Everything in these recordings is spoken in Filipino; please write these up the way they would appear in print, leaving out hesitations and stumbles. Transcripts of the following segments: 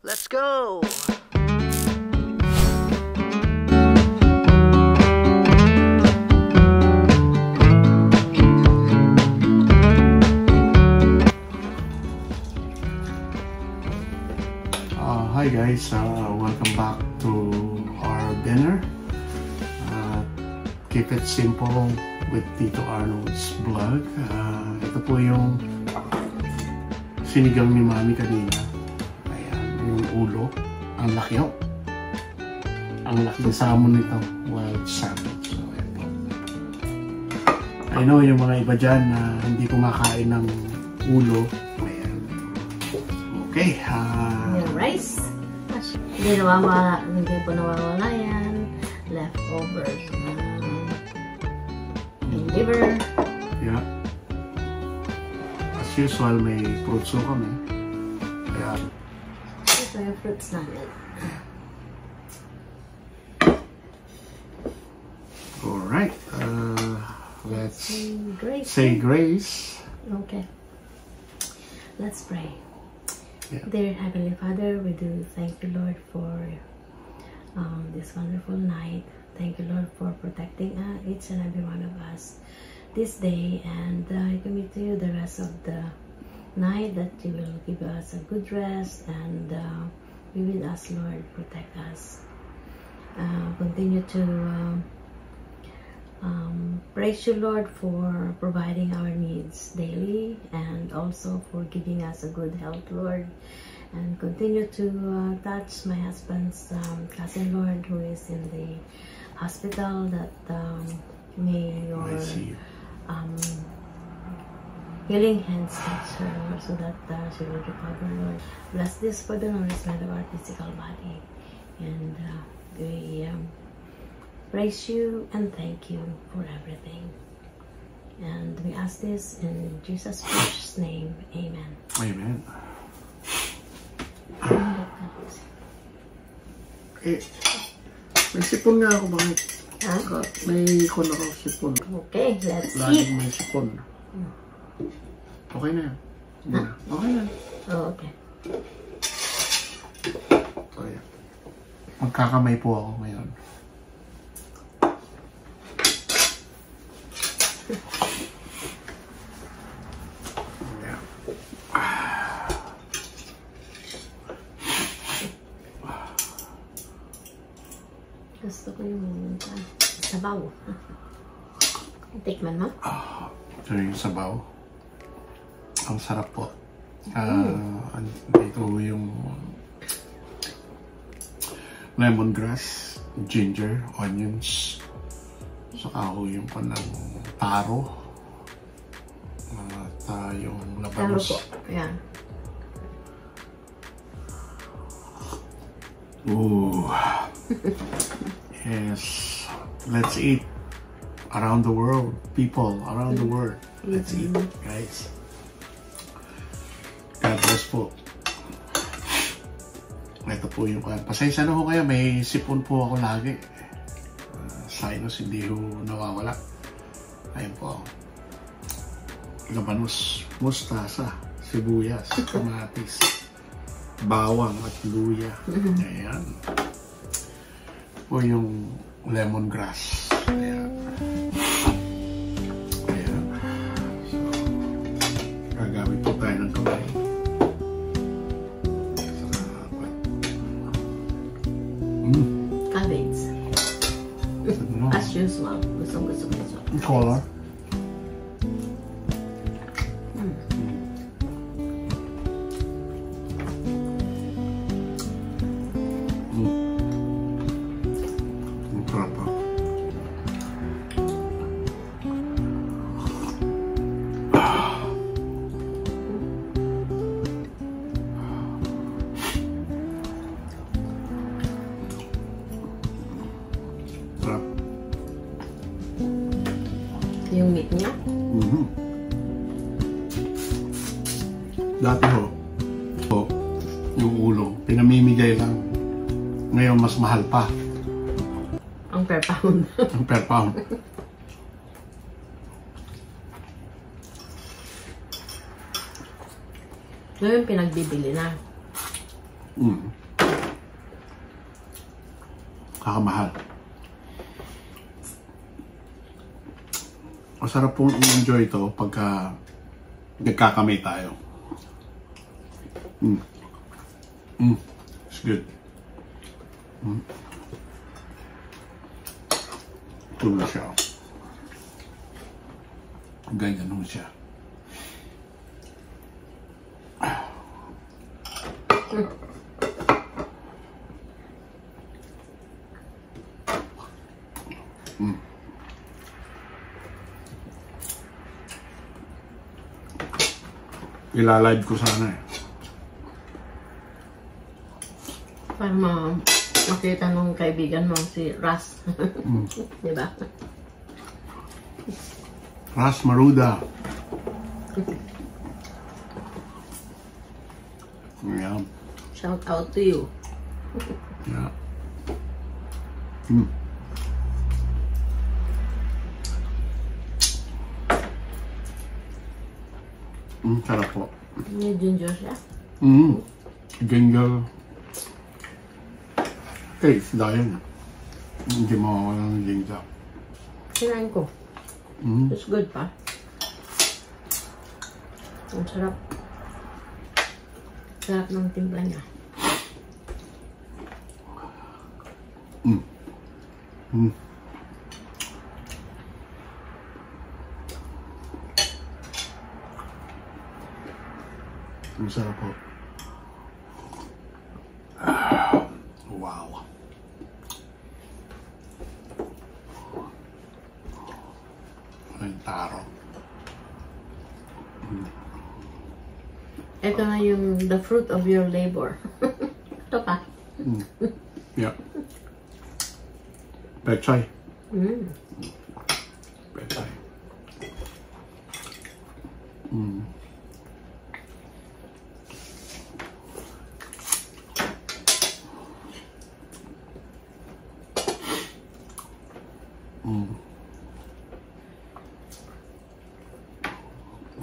Let's go! Hi guys, welcome back to our dinner. Keep it simple with Tito Arnold's vlog. Ito po yung sinigang ni Mami kanina. Ayan, yung ulo. Ang laki ho. Ang laki ng salmon nito. Wild salmon. So, ayan po. I know yung mga iba dyan na hindi kumakain ng ulo. Ayan. Okay. Yung rice. Hindi po nawawala yan. Leftovers. Yung liver. Yeah. As usual, may fruits kami. Kaya, ito yung fruits namin. alright. Let's Say say grace. Okay. Let's pray. Yeah. Dear Heavenly Father, we do thank you, Lord, for this wonderful night. Thank you, Lord, for protecting each and every one of us this day. And I commit to you the rest of the night, that you will give us a good rest and be with us, Lord. Protect us. Continue to praise you, Lord, for providing our needs daily and also for giving us a good health, Lord. And continue to touch my husband's cousin, Lord, who is in the hospital, that may your healing hands touch her, Lord, so that she will recover, Lord. Bless this for the nourishment of our physical body. And we praise you and thank you for everything. And we ask this in Jesus' precious name. Amen. Amen. May sipon nga ako, bakit? May ikon ako, sipon. Okay, let's Laging eat. may sipon. Okay na yan. Okay na. Oh, okay. So, yan. Magkakamay po ako ngayon. Gusto ko yung sabaw. Tikman mo? Ito yung sabaw. Ang sarap po. Dito yung lemongrass, ginger, onions. Saka yung panang taro. At yung labanos. Taro po. Ayan. Ooh. Yes. Let's eat. Around the world. People around the world. Let's eat, guys. God bless po. Ito po yung pasensya na ho kayo. May sipon po ako lagi. Sinus hindi ho nawawala. Ayun po. Labanos, mustasa, sibuyas, kamatis, bawang at luya. Ayan. Po yung lemongrass. Ayan. Ayan. So, gagamit po tayo ng kamay. Cabbage. As usual. Gusto ko. Color. Yung meat niya? Dati ho, yung ulo, pinamimigay lang. Ngayon mas mahal pa. Ang per pound. Ang per pound. Ngayon pinagbibili na. Kakamahal. Masarap pong enjoy ito pagka nagkakamay tayo. It's good. Ito na siya. Ganyan naman siya. Ilalive ko sana eh. Para makita nung kaibigan mo si Ras. Diba? Ras Maruda. Yeah. Shout out to you. Yeah. Sarap po. May ginger siya. Ginger. Taste dahil. Hindi mo ng ginger. Kinain ko. It's good pa. Ang sarap. Sarap ng timpla niya. Ang sarap po. Wow. Ang taro. Ito na yung the fruit of your labor. Ito pa. Yeah. Pechay. Pechay.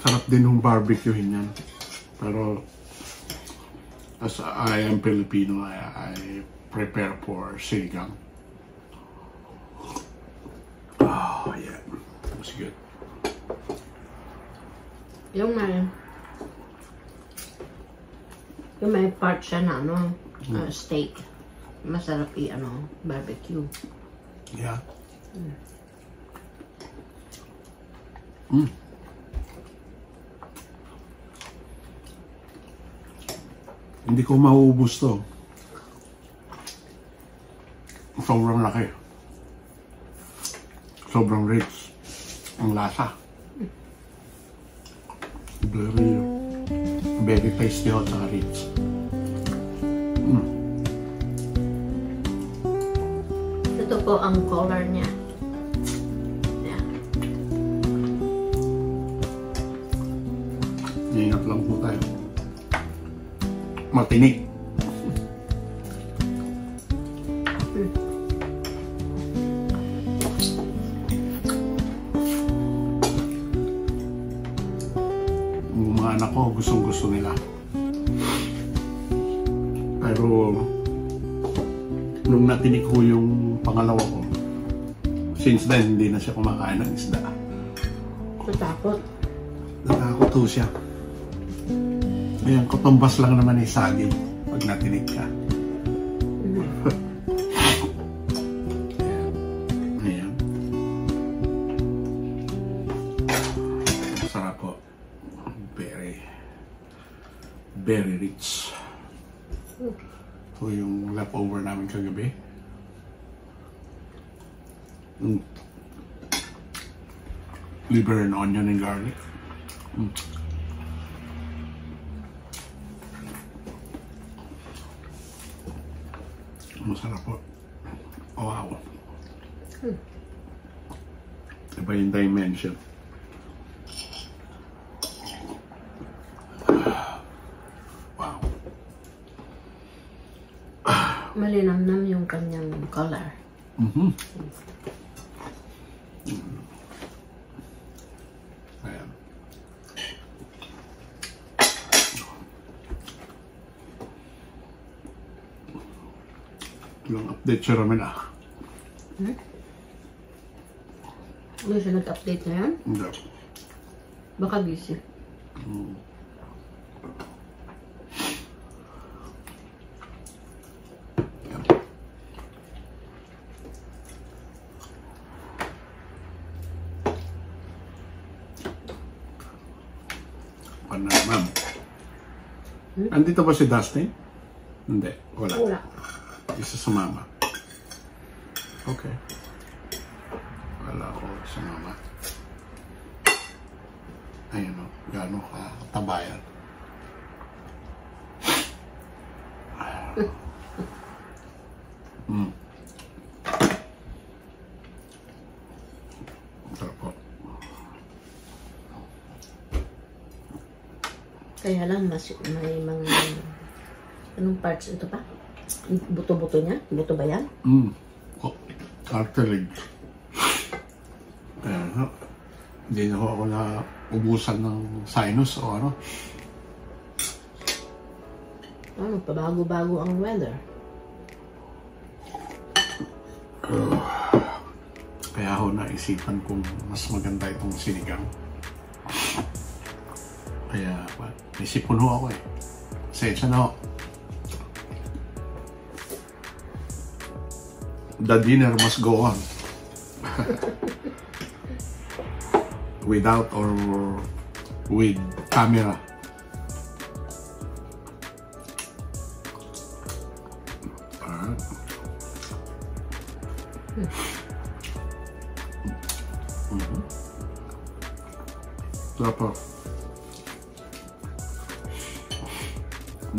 Sarap din yung barbecuehin yan. Pero as I am Filipino, I prepare for sinigang. Oh yeah, that's good. Yung may part siya na steak. Masarap barbecue. Yeah. Hindi ko mauubos to. Sobrang laki. Sobrang rich. Ang lasa. Very tasty at rich. Ito po ang color niya. Yeah. Ingat lang po tayo. Matinik. Yung mga anak ko, gustong-gusto nila. Pero nung natinik ko yung pangalawa ko, since then, hindi na siya kumakain ng isda. Natakot. Natakot po siya. Ayan, katumbas lang naman yung saging pag natinig ka. Ayan. Sarap po. Very rich. Ito yung leftover namin kagabi. Liver and onion and garlic. Masarap po. Wow. Iba yung dimension. Wow. Malinamnam yung kanyang color. Ayan. Walang update siya namin ah. Ano siya nag-update na yan? Hindi. Baka busy. Ano ma'am? Andito ba si Dustin? Hindi. Wala. Wala. Isa sa mama. Okay. Wala ako sa mama. Ayun o. Gano'n ka tabayan. Sarap po. Kaya lang may mga anong parts ito pa? Buto-buto niya? Buto ba yan? Oh, cartilage. Ayan, hindi na ako na ubusan ng sinus o ano. Ano, pabago-bago ang weather. Kaya ako naisipan kung mas maganda itong sinigang. Kaya may sipon ho ako eh. Sensya na ho. The dinner must go on. Without or with camera. Alright. Dapat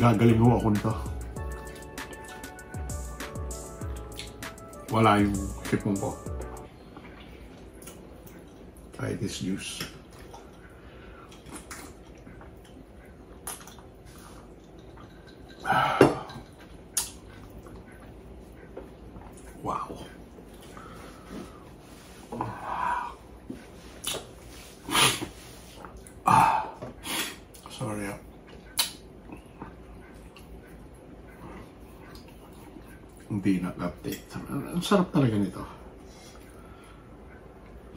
gagaling ho ako nito. Wala yung sipon ko. Try this juice. Wow. Sorry. Hindi nag-update. Ang sarap talaga nito.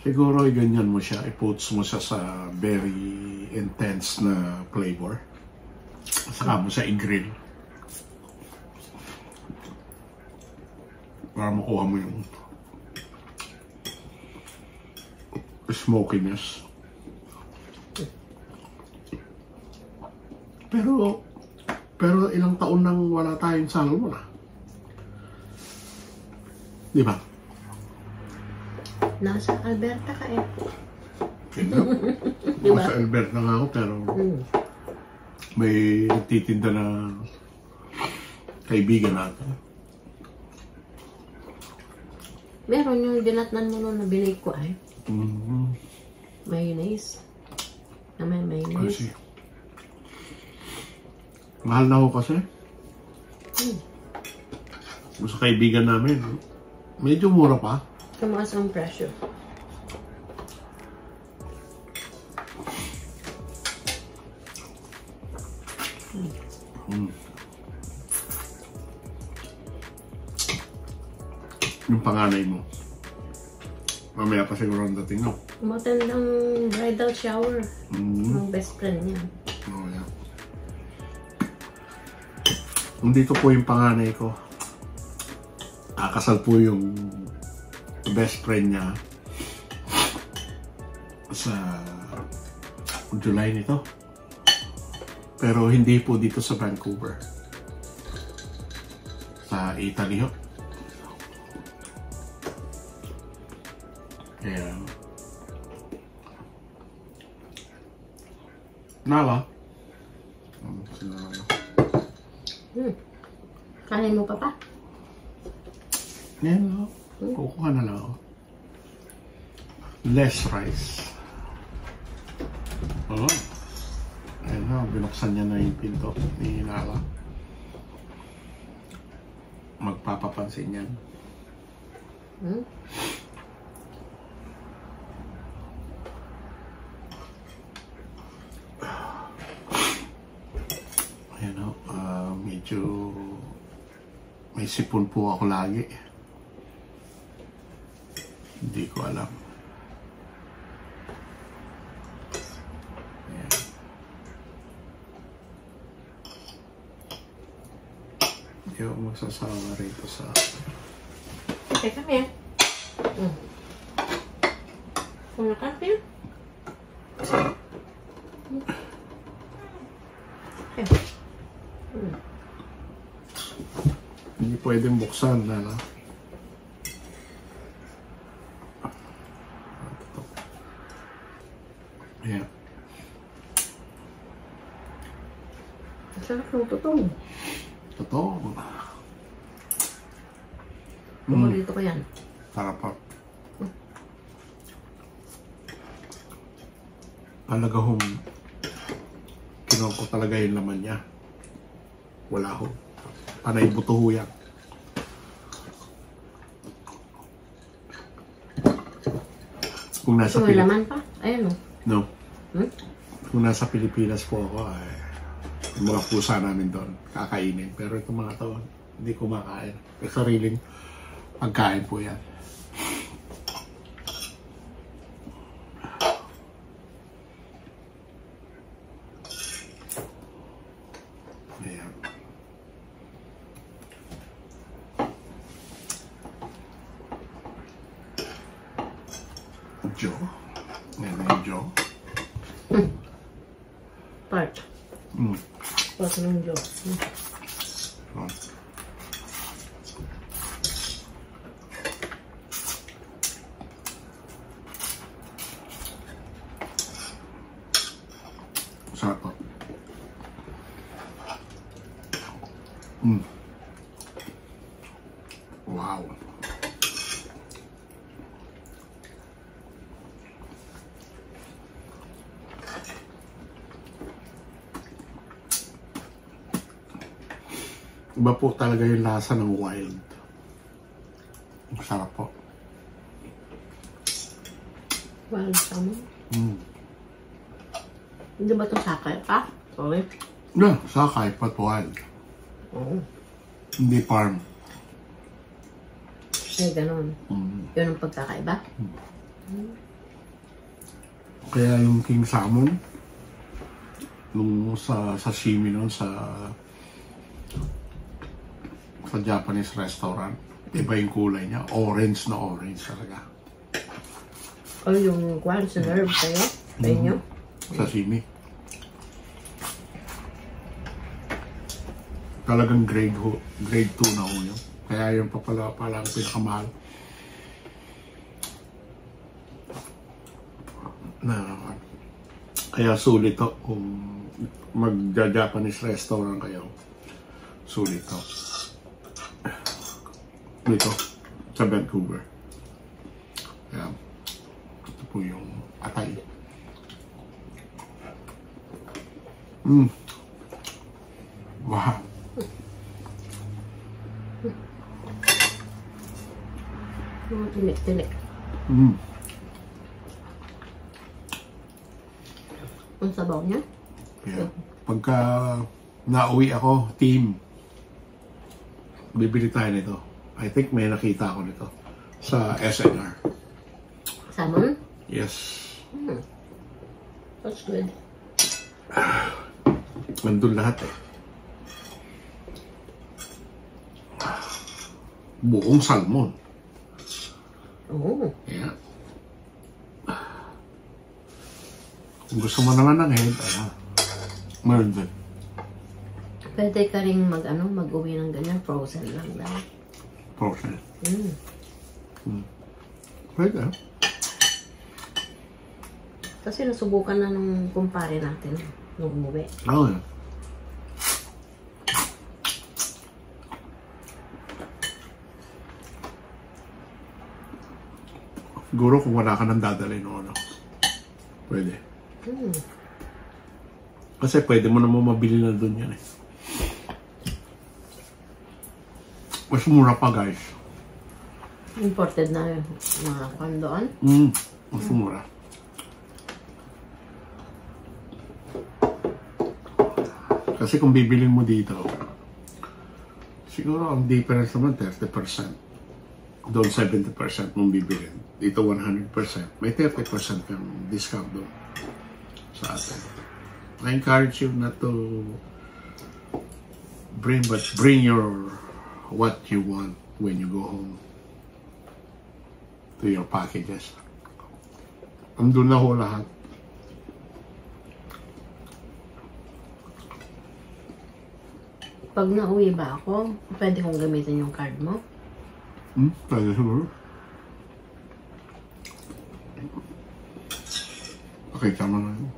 Siguro ganyan mo siya, i-puts mo siya sa very intense na flavor. Saka mo siya i-grill. Para makuha mo yung smokiness. Pero ilang taon nang wala tayong salmon ah. Di ba? Nasa Alberta ka eh. Diba? Diba? Sa Alberta nga ako pero may nagtitinda na kaibigan natin. Meron yung dinatnan mo nun na binake ko ay. Mayonnaise. Na may mayonnaise. Mahal na ako kasi. Sa kaibigan namin, medyo mura pa. Tumaas ang presyo. Yung panganay mo. Mamaya pa siguro ang dating, no? Umaten ng bridal shower. Ang best friend niya. Oh, yeah. Nandito po yung panganay ko. Kasal po yung best friend niya sa July nito. Pero hindi po dito sa Vancouver. Sa Italy ho. Kaya Nala. Kanin mo pa? Yan o. Kukuha na lang ako. Less rice. Oh. Ayan na, binuksan niya na yung pinto ni Nala. Magpapapansin yan. Ayan o, medyo May sipon po ako lagi. Hindi ko alam. Ayan. Hindi ako magsasawa rito sa... Okay, come here. Wanna come here? Okay. Hindi pwedeng buksan na, no? Ayan. Sarap ng tutong. Totoo. Dito ko yan. Sarap pa. Talaga kinuha ko talaga yung laman niya. Wala ho. Panay buto ho yan. Kung nasa may laman pa? Ayun o. No. Kung nasa Pilipinas po ako, ay, yung mga pusa namin doon, kakainin. Pero itong mga to, hindi ko makain. Sariling pagkain po yan. Ayan. Joe. Ayan na yung Joe. Part. Part ng Joe. Oh. Sarap po. Wow. Iba po talaga yung lasa ng wild. Sarap po. Wild salmon? Hindi ba ito sakay pa? Sorry. Yeah, sakay, but wild. Oo. Hindi farm. Ay, ganun. Yun ang pagkakaiba? Kaya yung king salmon, nung sa sashimi nun, sa Japanese restaurant, iba yung kulay niya. Orange na orange talaga. O yung kwan, sinerve kayo? Sa inyo? Sashimi. Talagang grade 2 na ho yun. Kaya yung pala ang pinakamahal. Kaya sulit to kung mag-Japanese restaurant kayo. Sulit to. Dito sa Vancouver. Kaya ito po yung atay. Wow. Tinik-tinik. Ang sabaw niya? Yeah. Pagka nauwi ako, team, bibili tayo nito. I think may nakita ako nito sa SNR. Salmon? Yes. That's good. Nandun lahat eh. Buong salmon. Oo. Yeah. Kung gusto mo naman ng head, meron din. Pwede ka rin mag-uwi ng ganyan, frozen lang daw. Frozen. Pwede. Kasi nasubukan na nung kumpare natin nung umuwi. Oo. Yeah. Siguro kung wala ka nang dadalhin o ano, pwede. Kasi pwede mo naman mabili na doon yan eh. Mas mura pa guys. Imported na yung mga kwan doon? Mas mura. Kasi kung bibilin mo dito, Siguro ang difference naman 30%. Doon 70% mong bibilin. Dito 100%. May 30% kang discount doon sa atin. I encourage you not to bring your what you want when you go home to your packages. Andun na ho lahat. Pag nauwi ba ako, pwede kong gamitin yung card mo? Pwede siguro. Okay, tama na yun.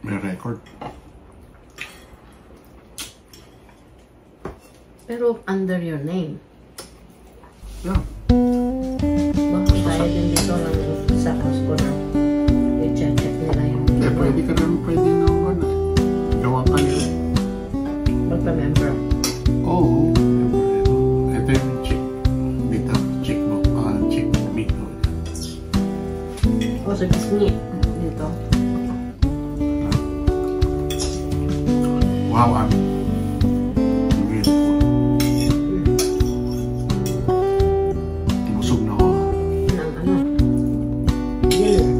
May record. Pero under your name. Yeah. Baka tayo din dito lang sa house ko na i-check nila yung Pwede ka rin, pwede na ano. Gawa ka nila. magpa-member. Oo. Ito yung chick. Dito, chick mo. Chick meat mo. O, so Disney. Dito. Wow, beautiful. Busog na ako. Ng ano? Yellow.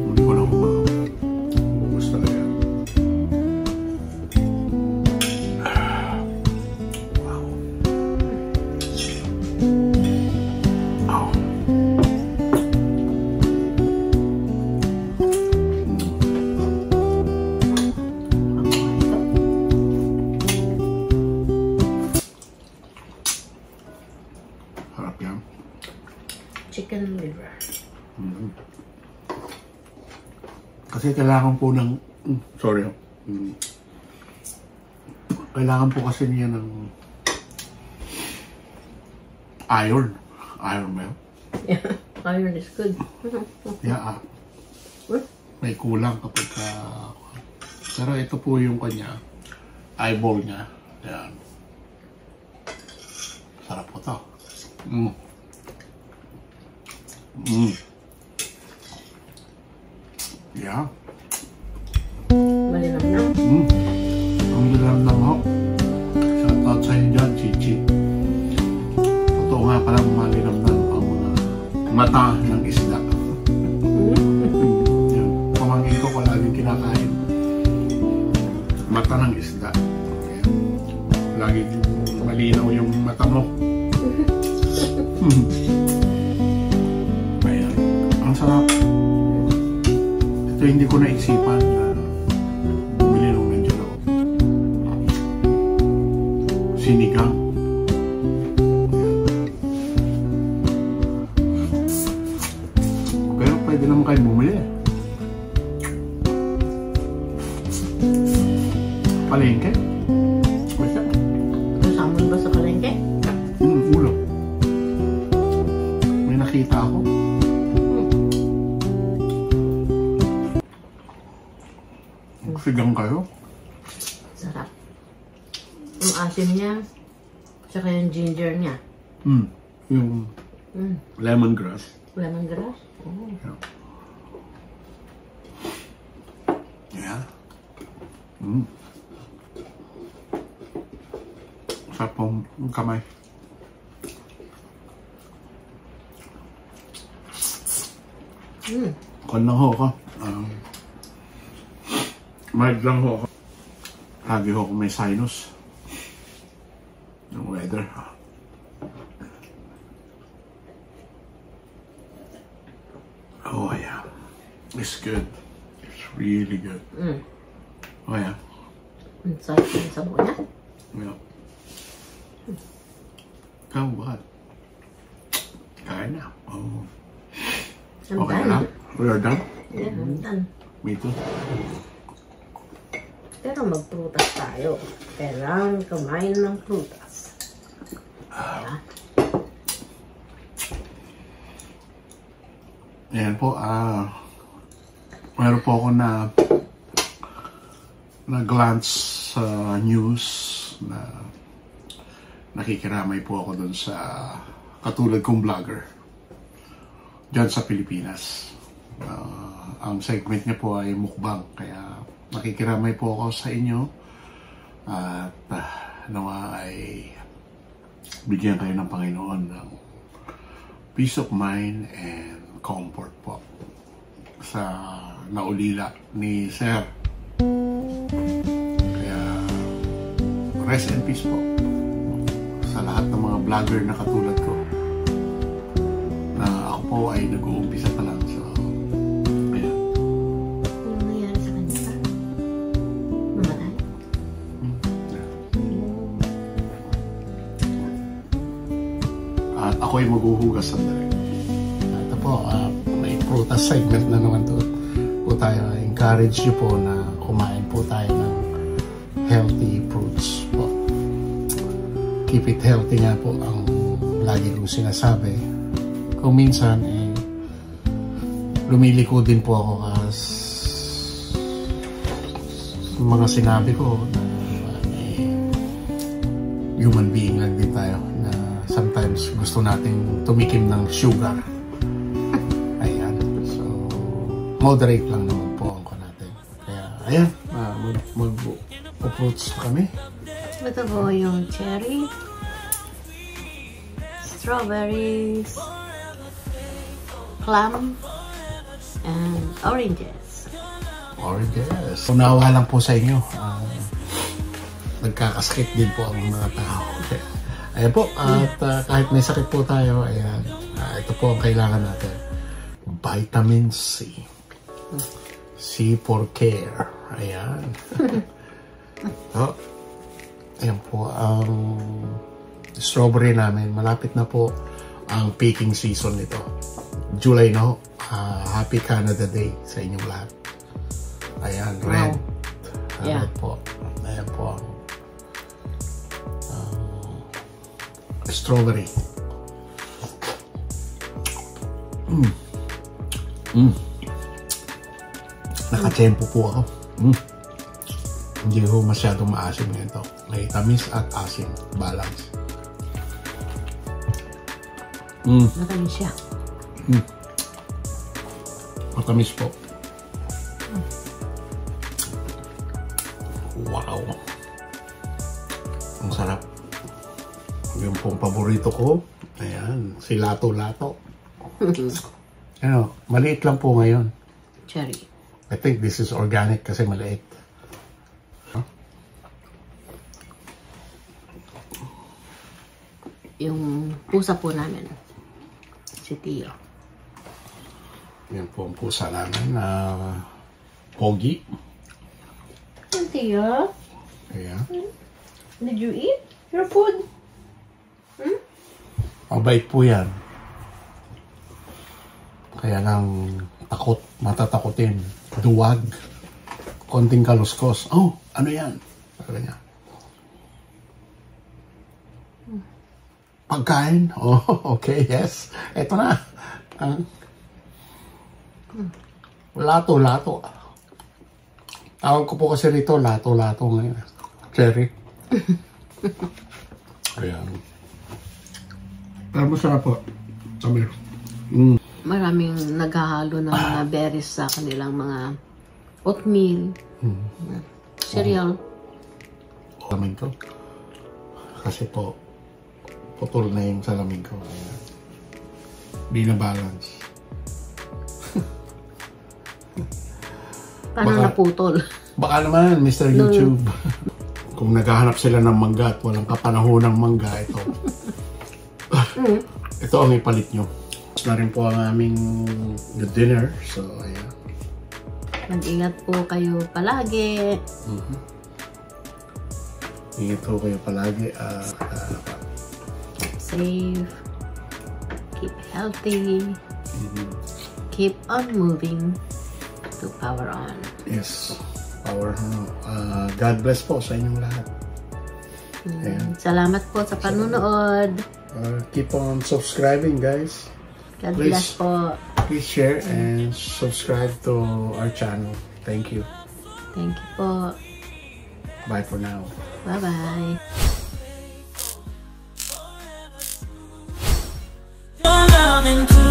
Hindi ko na kumakaw. Bubus talaga yan. Wow. Wow. Harap yan. Chicken liver. Kasi kailangan po ng... sorry. Kailangan po kasi niya ng iron. Iron ba yun? Yeah. Iron is good. Yeah. May kulang kapag ka... Pero ito po yung kanya. Eyeball niya. Yan. Sarap po to. Yeah. Malinamnam. Ang lilam lang ho. Shout out sa inyo dyan, Chichi. Totoo nga palang malinamnam ang mga mata ng isda. Yan. Pamangkin ko palaging kinakain. Mata ng isda. Yan. Laging malinaw yung mata mo. Ayan. Ang sarap. Ito hindi ko naisipan na bumili ng medyo ako. Sinigang. Pero pwede naman kayo bumili. Palengke. Basta. Kasama ba sa palengke? Ulo. May nakita ako. Sigang kayo. Sarap. Yung asin niya, tsaka yung ginger niya. Yung lemongrass. Lemongrass. Oh. Yeah. Sarap pong kamay. Kon lang ho ako. Mild lang ho ako. Lagi ho ako may sinus. Yung weather. Oh yeah. It's good. It's really good. Oh yeah. Ang sarap yung sabaw niya. Yeah. Ikaw, what? Kain na. Oh. I'm Okay done. na? We are done? Yeah, I'm done. Me too. Pero magprutas tayo. Kailangan kumain ng prutas. Kaya, Ayan po, meron po ako na glance sa news na nakikiramay po ako dun sa katulad kong vlogger dyan sa Pilipinas. Ang segment niya po ay mukbang, kaya nakikiramay po ako sa inyo At nawa ay bigyan kayo ng Panginoon ng peace of mind and comfort po sa naulila ni Sir. Kaya rest in peace po sa lahat ng mga vlogger na katulad ko, na ako po ay nag-uumpisa pa lang. So ayan. Ano nangyari sa kanya? Namatay? At ako'y maghuhugas sandali. Ito po, may prutas segment na naman to po tayo. Encourage nyo po na kumain po tayo ng healthy fruits po. Keep it healthy nga po ang lagi kong sinasabi. Kung minsan lumiliko din po ako mga sinabi ko na human being lang din tayo, na sometimes gusto nating tumikim ng sugar. Ayan. So, moderate lang naman po ang ko natin. Kaya, ayan. Mag-fruits kami. Ito po yung cherry, strawberries, plum, and oranges. Oranges. Unawa lang po sa inyo. Nagkakasakit din po ang mga tao. Ayan po, at kahit may sakit po tayo, ayan, ito po ang kailangan natin. Vitamin C. C for care. Ayan. So, ayan po ang strawberry namin. Malapit na po ang picking season nito. July na ho. Happy Canada Day sa inyong lahat. Ayan, red. Wow. Yeah. Red po. Ayan po ang strawberry. Nakachempo po ako. Hindi ko masyadong maasim nito. May tamis at asim. Balance. Matamis siya. Matamis po. Wow. Ang sarap. Yung pong paborito ko. Ayan. Si Lato-Lato. Ano, maliit lang po ngayon. Cherry. I think this is organic kasi maliit. Yung pusa po namin, si Tio. Yan po ang pusa namin na Pogi. Tio, Ayan. did you eat your food? Mabait po yan. Kaya lang takot, matatakotin. Duwag. Konting kaluskos. Oh, ano yan? Sabi niya. Pagkain? Oh, okay, yes. Eto na. Lato-lato. Tawag ko po kasi rito, lato-lato ngayon. Cherry. Ayan. Pero masarap po. Sabi. Maraming naghahalo ng mga berries sa kanilang mga oatmeal, cereal. Salamin ko. Kasi po, putol na yung salamin ko. Ayan. Di na balance. Paano naputol? Baka naman, Mr. YouTube. Kung naghahanap sila ng mangga at walang kapanahon ng mangga, ito. Ito ang ipalit nyo. Na rin po ang aming dinner. So, ayan. Mag-ingat po kayo palagi. Ingat po kayo palagi. Safe. Keep healthy. Keep on moving to power on. Yes. Power on. God bless po sa inyong lahat. Salamat po sa panunood. Keep on subscribing, guys. God bless po. Please share and subscribe to our channel. Thank you. Thank you po. Bye for now. Bye-bye. Your love into